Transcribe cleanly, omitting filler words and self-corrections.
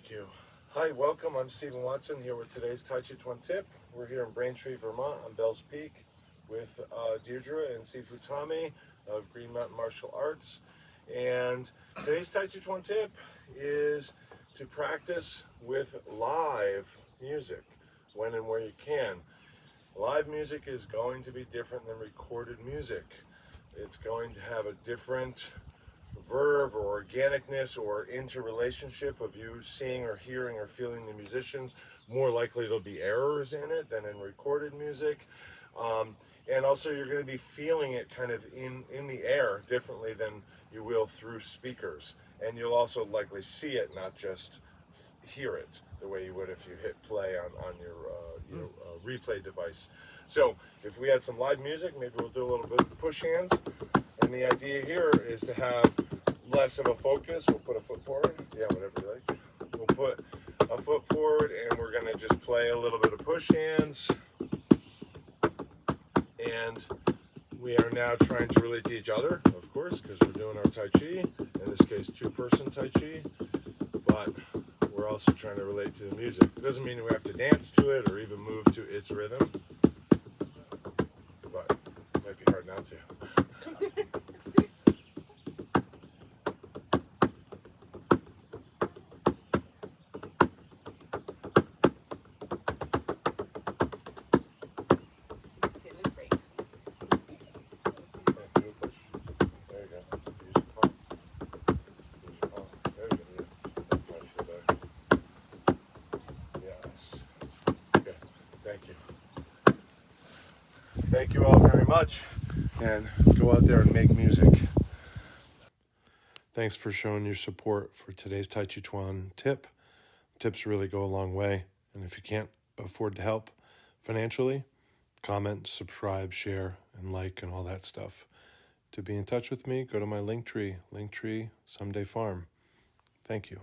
Thank you. Hi, welcome. I'm Stephen Watson here with today's Tàijíquán Tip. We're here in Braintree, Vermont on Bell's Peak with Deirdre and Sifu Tommy of Green Mountain Martial Arts. And today's Tàijíquán Tip is to practice with live music when and where you can. Live music is going to be different than recorded music. It's going to have a different verve or organicness or interrelationship of you seeing or hearing or feeling the musicians. More likely there'll be errors in it than in recorded music. And also you're going to be feeling it kind of in the air differently than you will through speakers. And you'll also likely see it, not just hear it, the way you would if you hit play on your replay device. So if we had some live music, maybe we'll do a little bit of push hands. And the idea here is to have less of a focus. We'll put a foot forward. Yeah, whatever you like. We'll put a foot forward and we're going to just play a little bit of push hands. And we are now trying to relate to each other, of course, because we're doing our Tai Chi. In this case, two-person Tai Chi. But we're also trying to relate to the music. It doesn't mean we have to dance to it or even move to its rhythm. But it might be hard not to. Thank you all very much, and go out there and make music. Thanks for showing your support for today's Tàijíquán Tip. Tips really go a long way, and if you can't afford to help financially, comment, subscribe, share, and like, and all that stuff. To be in touch with me, go to my Linktree, Someday Farm. Thank you.